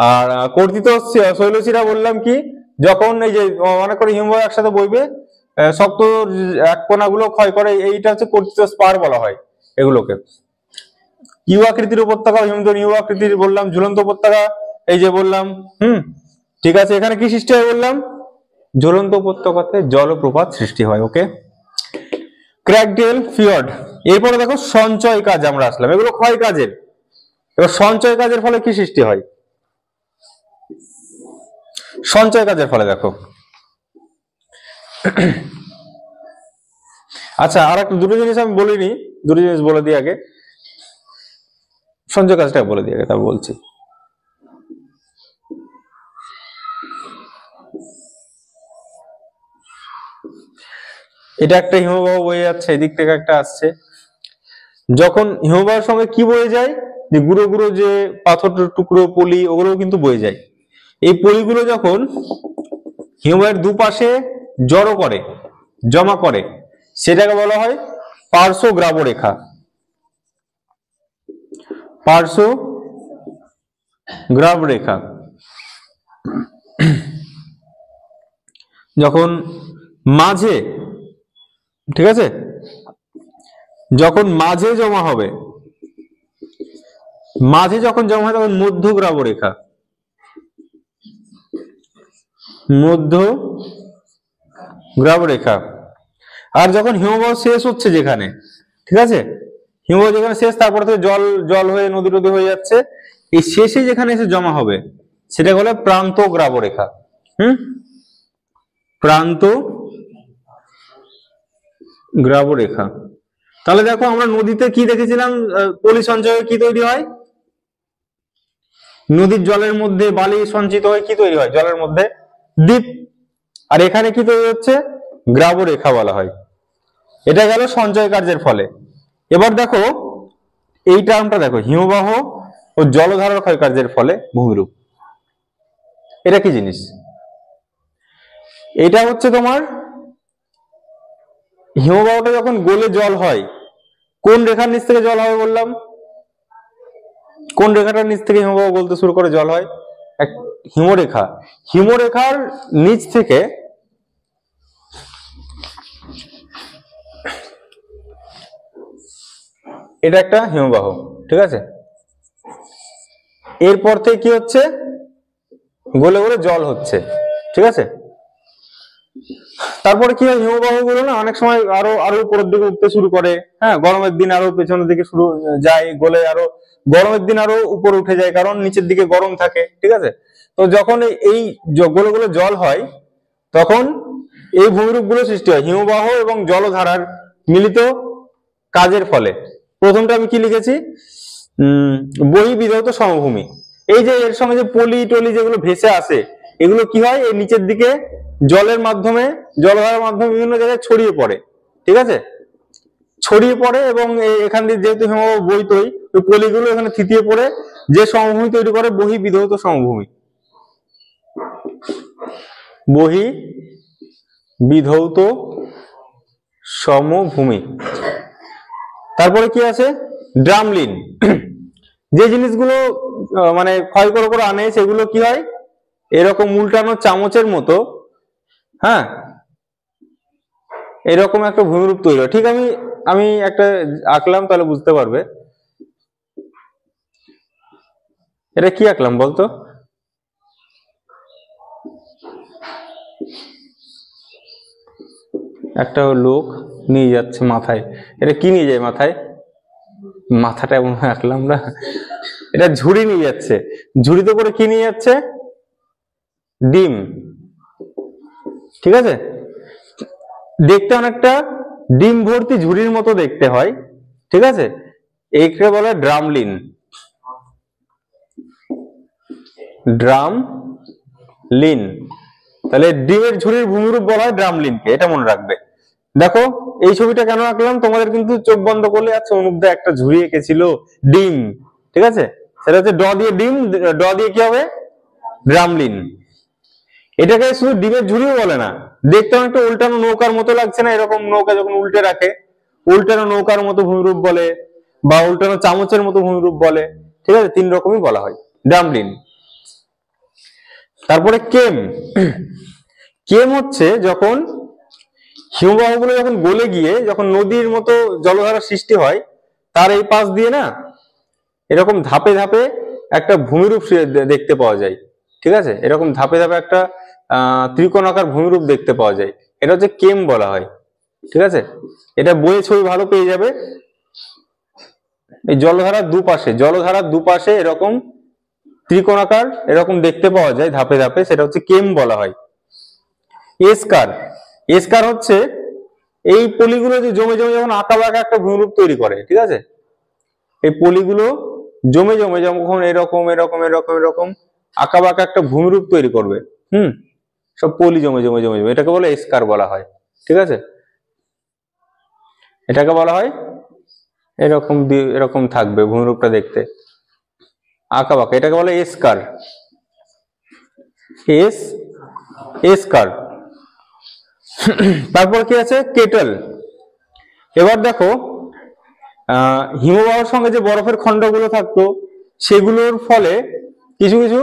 আর কর্তিত শৈলশিরা বললাম কি, যখন এই যে অনেক করে হিমবাহ একসাথে বইবে শক্ত এক কোনাগুলো ক্ষয় করে, এইটা হচ্ছে কর্তিত স্পার বলা হয় এগুলোকে। ইউ আকৃতির উপত্যকা, হিমদন ইউ আকৃতির বললাম, ঝুলন্ত উপত্যকা এই যে বললাম। ঠিক আছে, এখানে কি সৃষ্টি হয় বললাম, ঝুলন্ত উপত্যকাতে জলপ্রপাত সৃষ্টি হয়। ওকে, ক্র্যাকডেল ফিয়র্ড। এরপরে দেখো সঞ্চয় কাজ আমরা আসলাম, এগুলো ক্ষয় কাজের। এবার সঞ্চয় কাজের ফলে কি সৃষ্টি হয়, সঞ্চয় কাজের ফলে দেখো, আচ্ছা আর একটা দুটো জিনিস আমি বলিনি, দুটো জিনিস বলে দিই আগে, সঞ্চয় কাজটা বলে দিই আগে তারপর বলছি। এটা একটা হিমবাহ বয়ে যাচ্ছে, এদিক থেকে একটা আসছে। যখন হিমবাহের সঙ্গে কি বয়ে যায়, যে গুঁড়ো গুঁড়ো যে পাথর টুকরো পলি ওগুলো কিন্তু বয়ে যায়। এই পলিগুলো যখন হিমবাহের দুপাশে জড়ো করে জমা করে সেটাকে বলা হয় পার্শ্ব গ্রাবরেখা। পার্শ্ব গ্রাবরেখা যখন মাঝে, ঠিক আছে, যখন মাঝে জমা হবে, মাঝে যখন জমা হয় তখন মধ্য গ্রাবরেখা, মধ্য গ্রাবরেখা। আর যখন হিমবাহ শেষ হচ্ছে যেখানে, ঠিক আছে, হিমবাহ যেখানে শেষ তারপরে থেকে জল জল হয়ে নদী নদী হয়ে যাচ্ছে, এই শেষে যেখানে এসে জমা হবে সেটা বলে প্রান্ত গ্রাবরেখা। প্রান্ত গ্রাবরেখা। তাহলে দেখো আমরা নদীতে কি দেখেছিলাম, পলি সঞ্চয়ে কি তৈরি হয়, নদীর জলের মধ্যে বালি সঞ্চিত হয়ে কি তৈরি হয়, জলের মধ্যে দ্বীপ। আর এখানে কি তৈরি হচ্ছে, গ্রাবরেখা বলা হয়। এটা গেল সঞ্চয় কার্যের ফলে। এবার দেখো এই টার্মটা দেখো, হিমবাহ ও জলধারার ক্ষয় কার্যের ফলে ভূমিরূপ। এটা কি জিনিস, এটা হচ্ছে তোমার হিমবাহটা যখন গলে জল হয়, কোন রেখার নিচ থেকে জল হয় বললাম, কোন রেখাটার নিচ থেকে হিমবাহ গলতে শুরু করে জল হয়, এক হিমরেখা। হিমরেখার নিচ থেকে এটা একটা হিমবাহ, ঠিক আছে, এরপর থেকে কি হচ্ছে, গলে গলে জল হচ্ছে, ঠিক আছে। তারপরে কি হয়, হিমবাহ গুলো না অনেক সময় আরো আরো উপরের দিকে উঠতে শুরু করে, হ্যাঁ, গরমের দিন আরো পেছনের দিকে শুরু যায়, গলে আরো গরমের দিন আরো উপরে উঠে যায় কারণ নিচের দিকে গরম থাকে, ঠিক আছে। তো যখন এই গলে গলে জল হয় তখন এই ভূমিরূপ গুলো সৃষ্টি হয় হিমবাহ এবং জলধারার মিলিত কাজের ফলে। প্রথমটা আমি কি লিখেছি, বহিঃবিধৌত সমভূমি। এই যে এর সঙ্গে যে পলি টলি যেগুলো ভেসে আসে এগুলো কি হয়, এই নিচের দিকে জলের মাধ্যমে, জলধারার মাধ্যমে বিভিন্ন জায়গায় ছড়িয়ে পড়ে, ঠিক আছে, ছড়িয়ে পড়ে এবং এখান দিয়ে যেহেতু হিমবাহ বইতই ওই পলিগুলো এখানে থিতিয়ে পড়ে যে সমভূমি তৈরি করে বহিঃবিধৌত সমভূমি, বহিঃবিধৌত সমভূমি। তারপরে কি আছে, ড্রামলিন। যে জিনিসগুলো মানে ক্ষয় করে করে আনে সেগুলো কি হয়, এরকম উল্টানো চামচের মতো, হ্যাঁ, এরকম একটা ভূমিরূপ তৈরি হয়। ঠিক আমি আমি একটা আঁকলাম, তাহলে বুঝতে পারবে। এটা কি আঁকলাম বলতো? একটা লোক নিয়ে যাচ্ছে মাথায়, এটা কি নিয়ে যায় মাথায়? মাথাটা এমন আঁকলাম না, এটা ঝুড়ি নিয়ে যাচ্ছে। ঝুড়িতে করে কি নিয়ে যাচ্ছে? ডিম। ঠিক আছে, দেখতে অনেকটা ডিম ভর্তি ঝুড়ির মতো দেখতে হয়। ঠিক আছে, এইকে বলে ড্রামলিন। ড্রামলিন, তাহলে ডিমের ঝুড়ির ভূমিরূপ বলা হয় ড্রামলিনকে, এটা মনে রাখবে। দেখো এই ছবিটা কেন আঁকলাম, তোমাদের কিন্তু চোখ বন্ধ করলে আচ্ছা অনুপদা একটা ঝুড়ি এঁকেছিল ডিম, ঠিক আছে, সেটা হচ্ছে ড দিয়ে ডিম, ড দিয়ে কি হবে? ড্রামলিন। এটাকে শুধু ডিমের ঝুড়িও বলে না, দেখতে অনেকটা উল্টানো নৌকার মতো লাগছে না, এরকম নৌকা যখন উল্টে রাখে, উল্টানো নৌকার মতো ভূমিরূপ বলে, বা উল্টানো চামচের মতো ভূমিরূপ বলে। ঠিক আছে, তিন রকমই বলা হয় ড্রামলিন। তারপরে কেম। কেম হচ্ছে যখন হিমবাহগুলো যখন গলে গিয়ে যখন নদীর মতো জলধারা সৃষ্টি হয়, তার এই পাশ দিয়ে না এরকম ধাপে ধাপে একটা ভূমিরূপ দেখতে পাওয়া যায়। ঠিক আছে, এরকম ধাপে ধাপে একটা ত্রিকোণাকার ভূমিরূপ দেখতে পাওয়া যায়, এটা হচ্ছে কেম বলা হয়। ঠিক আছে, এটা বইয়ে ছবি ভালো পেয়ে যাবে। এই জলধারার দুপাশে এরকম ত্রিকোণাকার এরকম দেখতে পাওয়া যায় ধাপে ধাপে, সেটা হচ্ছে কেম বলা হয়। এসকার। এসকার হচ্ছে এই পলিগুলো যে জমে জমে যখন আঁকা বাঁকা একটা ভূমিরূপ তৈরি করে, ঠিক আছে, এই পলিগুলো জমে জমে যখন এরকম এরকম এরকম এরকম আঁকা বাঁকা একটা ভূমিরূপ তৈরি করবে, সব পলি জমে জমে জমে জমে, এটাকে বলে এসকার বলা হয়। ঠিক আছে, এটাকে বলা হয় এরকম এরকম থাকবে ভূমিরূপটা দেখতে আঁকা বাঁকা, এটাকে বলে এসকার। এসকার। তারপর কি আছে? কেটল। এবার দেখো হিমবাহের সঙ্গে যে বরফের খণ্ডগুলো থাকতো সেগুলোর ফলে কিছু কিছু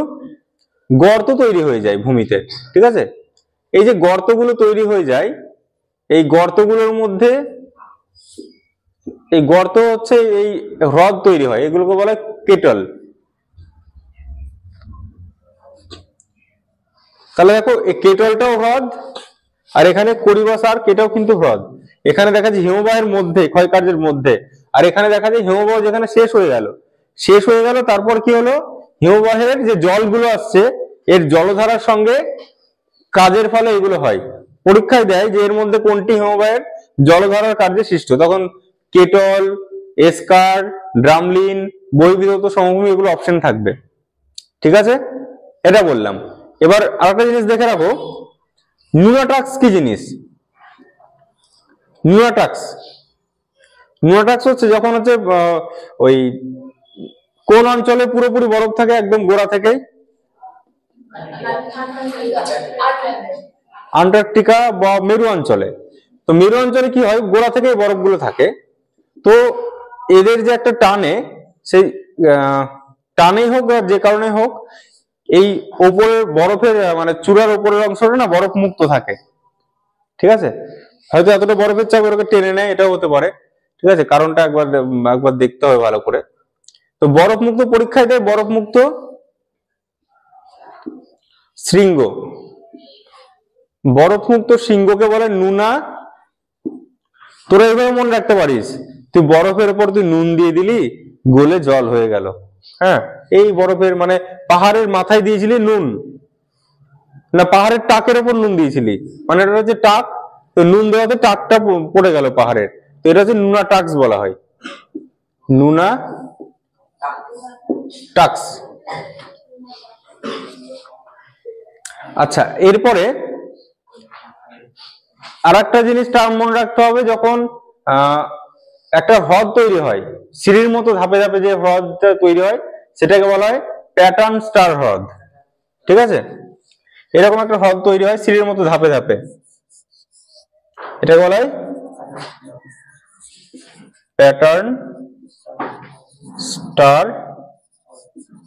গর্ত তৈরি হয়ে যায় ভূমিতে। ঠিক আছে, এই যে গর্তগুলো তৈরি হয়ে যায়, এই গর্তগুলোর মধ্যে এই গর্ত হচ্ছে এই হ্রদ তৈরি হয়, এগুলোকে বলে কেটল। তাহলে দেখো এই কেটলটাও হ্রদ, আর এখানে করিবাসার কেটাও কিন্তু হ্রদ। এখানে দেখা যায় হিমবাহের মধ্যে, ক্ষয়কার্যের মধ্যে, আর এখানে দেখা যায় হিমবাহ যেখানে শেষ হয়ে গেল, তারপর কি হলো, হিমবাহের যে জলগুলো আসছে এর জলধারার সঙ্গে কাজের ফলে এগুলো হয়। পরীক্ষায় দেয় যে এর মধ্যে কোনটি হিমবাহের জলধারার কার্যে সৃষ্ট, তখন কেটল, এসকার, ড্রামলিন, বহির্বিধৌত সমভূমি এগুলো অপশন থাকবে। ঠিক আছে, এটা বললাম। এবার আরেকটা জিনিস দেখে রাখো, নিউটাক্স কি জিনিস? নিউটাক্স হচ্ছে যখন হচ্ছে ওই কোন অঞ্চলে পুরোপুরি বরফ থাকে একদম গোড়া থেকেই? আন্টার্কটিকা বা মেরু অঞ্চলে। তো মেরু অঞ্চলে কি হয়, গোড়া থেকেই বরফগুলো থাকে। তো এদের যে একটা টানে, সেই টানেই হোক বা যে কারণে হোক, এই ওপরের বরফের মানে চূড়ার ওপরের অংশটা না বরফ মুক্ত থাকে। ঠিক আছে, হয়তো এতটা বরফের চাপ ওটাকে টেনে নেয়, এটাও হতে পারে। ঠিক আছে, কারণটা একবার দেখতে হবে ভালো করে। তো বরফ মুক্ত পরীক্ষায় দেয় বরফ মুক্ত শৃঙ্গ। বরফ মুক্ত শৃঙ্গকে বলে নুনা। তোরা এভাবে মনে রাখতে পারিস, তুই বরফের উপর তুই নুন দিয়ে দিলি, গলে জল হয়ে গেল। হ্যাঁ, এই বরফের মানে পাহাড়ের মাথায় দিয়েছিলি নুন, না পাহাড়ের টাকের উপর নুন দিয়েছিলি, মানে এটা হচ্ছে টাক, তো নুন দেওয়াতে টাকটা পড়ে গেল পাহাড়ের, তো এটা হচ্ছে নুনা টাক্স বলা হয়। নুনা টাক্স। আচ্ছা, এরপরে আর একটা জিনিস টার্ম মনে রাখতে হবে, যখন একটা হ্রদ তৈরি হয় সিঁড়ির মতো ধাপে ধাপে যে হ্রদটা তৈরি হয় সেটাকে বলা হয় প্যাটার্ন স্টার হ্রদ। ঠিক আছে, এরকম একটা হ্রদ তৈরি হয় সিঁড়ির মতো ধাপে ধাপে, এটাকে বলা হয় প্যাটার্ন স্টার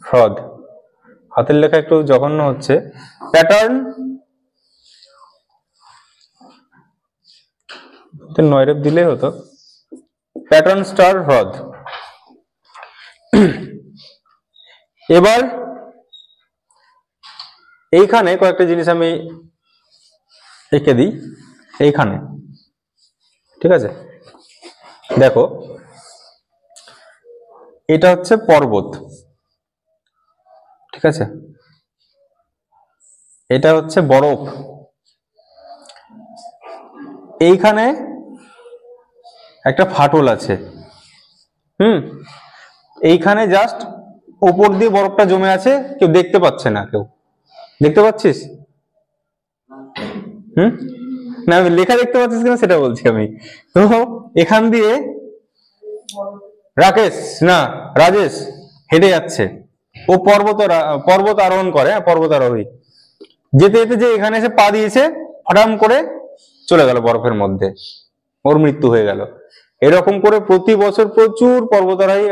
হ্রদ, হাতের লেখা একটু জঘন্য হচ্ছে। প্যাটার্ন নয়রেপ দিলেই হতো। প্যাটার্ন স্টার হ্রদ। এবার এইখানে কয়েকটা জিনিস আমি এঁকে দিই এইখানে, ঠিক আছে? দেখো, এটা হচ্ছে পর্বত, ঠিক আছে? এটা হচ্ছে বরফ। এইখানে একটা ফাটল আছে, এইখানে জাস্ট উপর দিয়ে বরফটা জমে আছে, কেউ দেখতে পাচ্ছে না। কেউ দেখতে পাচ্ছিস? না, আমি লেখা দেখতে পাচ্ছিস কিনা সেটা বলছি আমি। তো এখান দিয়ে রাজেশ হেঁটে যাচ্ছে, ও পর্বত আরোহণ করে, পর্বত আরোহী। যেতে যেতে যে এখানে এসে পা দিয়েছে, হঠাৎ করে চলে গেল বরফের মধ্যে, ওর মৃত্যু হয়ে গেল। এরকম করে প্রতি বছর প্রচুর পর্বতারোহী,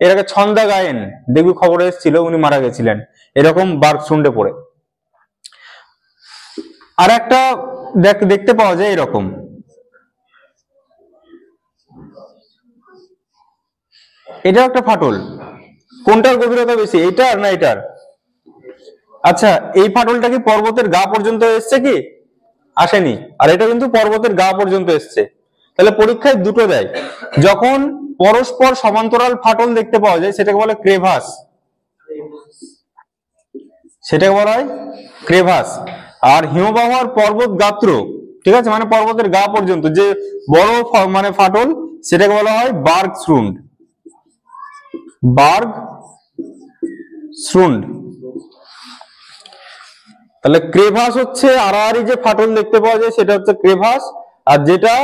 এর আগে ছন্দা গায়েন দেখবি খবরে এসেছিল, উনি মারা গেছিলেন এরকম বার্গসুন্ডে পড়ে। আর একটা দেখতে পাওয়া যায় এরকম, এটা একটা ফাটল। কোনটার গভীরতা বেশি, এইটার না এটার? আচ্ছা, এই ফাটলটা কি পর্বতের গা পর্যন্ত এসছে কি? আসেনি। আর এটা কিন্তু পর্বতের গা পর্যন্ত এসছে। তাহলে পরীক্ষায় দুটো দেয়, যখন পরস্পর সমান্তরাল ফাটল দেখতে পাওয়া যায় সেটাকে বলে ক্রেভাস, সেটাকে বলা হয় ক্রেভাস। আর হিমবাহ আর পর্বত গাত্র, ঠিক আছে, মানে পর্বতের গা পর্যন্ত যে বড় মানে ফাটল, সেটাকে বলা হয় বার্গস্রুন্ড। বার্গস্রুন্ড। তাহলে ক্রেভাস হচ্ছে আড়াআড়ি যে ফাটল দেখতে পাওয়া যায় সেটা হচ্ছে ক্রেভাস, আর যেটা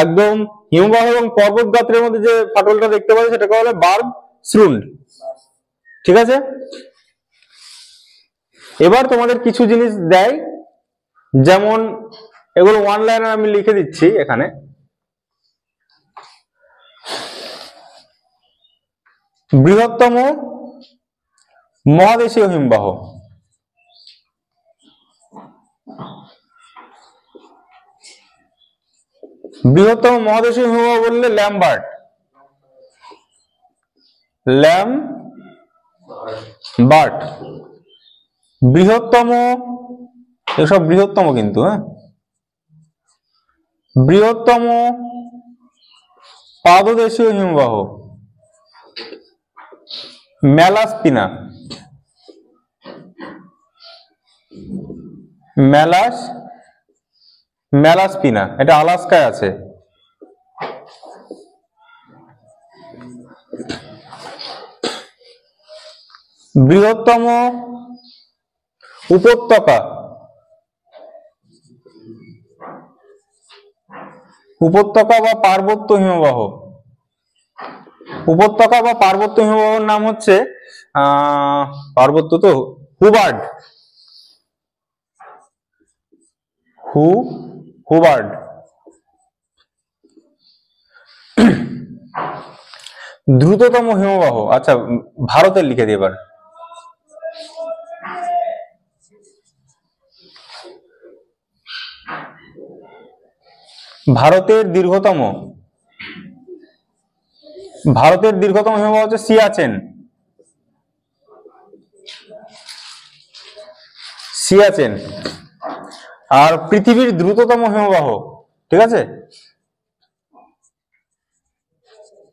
একদম হিমবাহ এবং পর্বত গাত্রের মধ্যে যে ফাটলটা দেখতে পাওয়া যায় সেটাকে বলে বার্গস্রুন্ড, ঠিক আছে? এবার তোমাদের কিছু জিনিস দেয়, যেমন এগুলো ওয়ান লাইনার আমি লিখে দিচ্ছি এখানে। বৃহত্তম মহাদেশীয় হিমবাহ, বৃহত্তম মহাদেশীয় হিমবাহ বললে ল্যামবার্ট। বৃহত্তম, এসব বৃহত্তম কিন্তু, হ্যাঁ, বৃহত্তম পাদদেশীয় হিমবাহ ম্যালাস্পিনা। ম্যালাস্পিনা, এটা আলাস্কায় আছে। বৃহত্তম উপত্যকা বা পার্বত্য হিমবাহ, উপত্যকা বা পার্বত্য হিমবাহের নাম হচ্ছে পার্বত্য তো হুবার্ড। দ্রুততম হিমবাহ, আচ্ছা ভারতের লিখে দিই এবার। ভারতের দীর্ঘতম হিমবাহ হচ্ছে সিয়াচেন। আর পৃথিবীর দ্রুততম হিমবাহ, ঠিক আছে,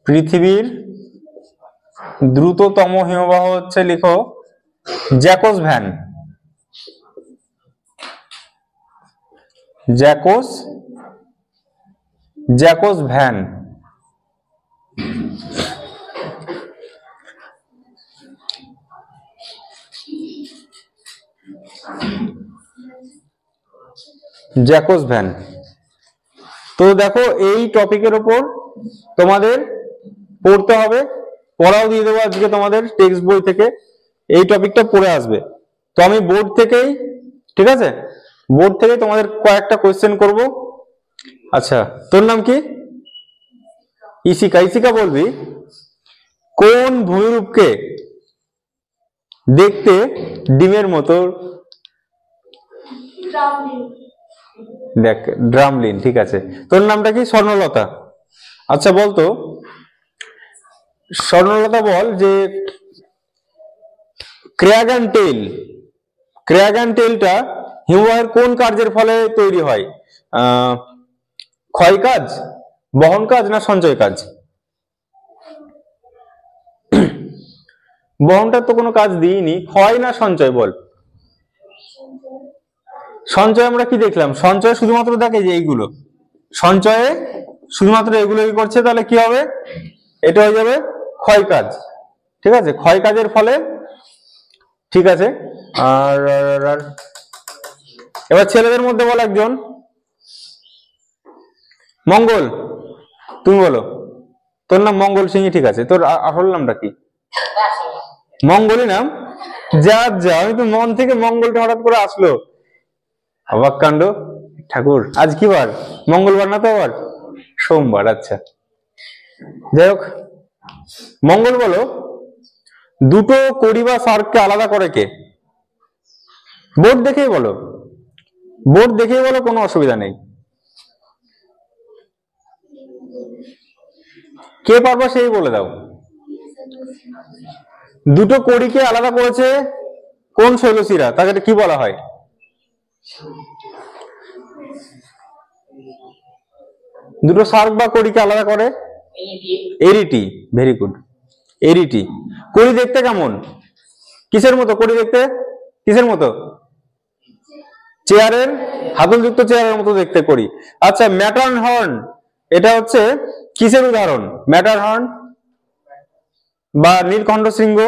পৃথিবীর দ্রুততম হিমবাহ হচ্ছে, লিখো, জ্যাকোস ভ্যান। জ্যাকোস ভ্যান। তো দেখো, এই টপিকের উপর তোমাদের পড়তে হবে, পড়াও দিয়ে দেবো আজকে তোমাদের টেক্সট বই থেকে, এই টপিকটা পড়ে আসবে। তো আমি বোর্ড থেকেই, ঠিক আছে, বোর্ড থেকে তোমাদের কয়েকটা কোয়েশ্চেন করব। আচ্ছা, তোর নাম কি? ইশিকা বলবি। কোন ভূমিরূপকে দেখতে ডিমের মতো। দেখ, ড্রামলিন, ঠিক আছে। তোর নামটা কি? স্বর্ণলতা। আচ্ছা বলতো স্বর্ণলতা, বল যে ক্র্যাগন টেল, ক্র্যাগন টেলটা হিমবাহের কোন কার্যের ফলে তৈরি হয়? ক্ষয় কাজ, বহন কাজ, না সঞ্চয় কাজ? বহনটার তো কোনো কাজ দিইনি, ক্ষয় না সঞ্চয় বল? সঞ্চয় আমরা কি দেখলাম? সঞ্চয় শুধুমাত্র দেখে যে এইগুলো, সঞ্চয়ে শুধুমাত্র এগুলো কি করছে, তাহলে কি হবে? এটা হয়ে যাবে ক্ষয় কাজ, ঠিক আছে, ক্ষয় কাজের ফলে। ঠিক আছে। আর এবার ছেলেদের মধ্যে বল একজন। মঙ্গল, তুমি বলো। তোর নাম মঙ্গল সিংই, ঠিক আছে। তোর আসল নামটা কি? মঙ্গলই নাম? যা যা, আমি তো মন থেকে মঙ্গলটা হঠাৎ করে আসলো, অবাক কাণ্ড। ঠাকুর, আজ কি বার? মঙ্গলবার না তো, আবার সোমবার। আচ্ছা, যাই হোক। মঙ্গল বলো, দুটো কড়ি বা সার্ককে আলাদা করে কে? বোর্ড দেখেই বলো, বোর্ড দেখেই বলো, কোনো অসুবিধা নেই। কে পারবা সেই বলে দাও। দুটো কড়িকে আলাদা করেছে কোন শৈলশিরা, তাকে কি বলা হয়? দুটো সার্ক বা কড়িকে আলাদা করে এরিটি। Very good, arête. কড়ি দেখতে কেমন? কিসের মতো কড়ি দেখতে? কিসের মতো? চেয়ারের, হাতলযুক্ত চেয়ারের মতো দেখতে কড়ি। আচ্ছা, ম্যাটার্ন হর্ন, এটা হচ্ছে কিসের উদাহরণ? ম্যাটার হর্ন বা নীলকণ্ঠ শৃঙ্গ,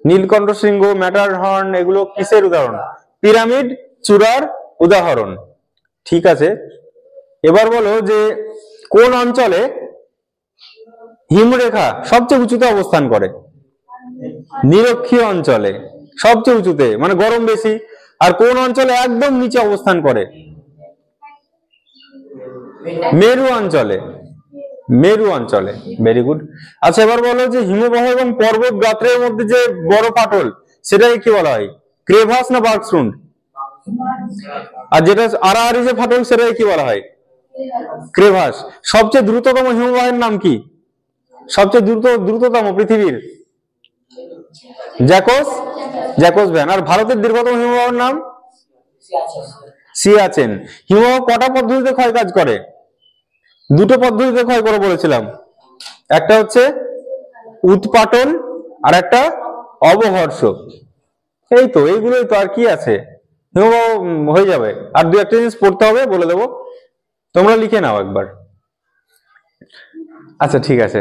নীলকণ্ঠ শৃঙ্গ, ম্যাটার হর্ন, এগুলো কিসের উদাহরণ? পিরামিড চূড়ার উদাহরণ। ঠিক আছে। এবার বলো যে কোন অঞ্চলে হিমরেখা সবচেয়ে উঁচুতে অবস্থান করে? নিরক্ষীয় অঞ্চলে সবচেয়ে উঁচুতে, মানে গরম বেশি। আর কোন অঞ্চলে একদম নিচে অবস্থান করে? মেরু অঞ্চলে, মেরু অঞ্চলে। Very good. আচ্ছা, এবার বলো যে হিমবাহ এবং পর্বত গাত্রের মধ্যে যে বড় ফাটল, সেটাকে কি বলা হয়? ক্রেভাস না বার্কস্টুন্ড? আর যেটা আড়াআড়ি যে ফাটল, সেটাকে কি বলা হয়? ক্রেভাস। সবচেয়ে দ্রুততম হিমবাহের নাম কি? সবচেয়ে দ্রুততম পৃথিবীর? Jacques, Jacques van. আর ভারতের দীর্ঘতম হিমবাহের নাম? সিয়াচেন। হিমবাহ কটা পদ্ধতিতে ক্ষয় কাজ করে? দুটো পদ্ধতিতে ক্ষয় করে বলেছিলাম, একটা হচ্ছে উৎপাটন আর একটা অবহর্ষ। এই তো, এইগুলোই তো, আর কি আছে? হিমবাহ হয়ে যাবে। আর দু একটা জিনিস পড়তে হবে, বলে দেবো, তোমরা লিখে নাও একবার। আচ্ছা, ঠিক আছে।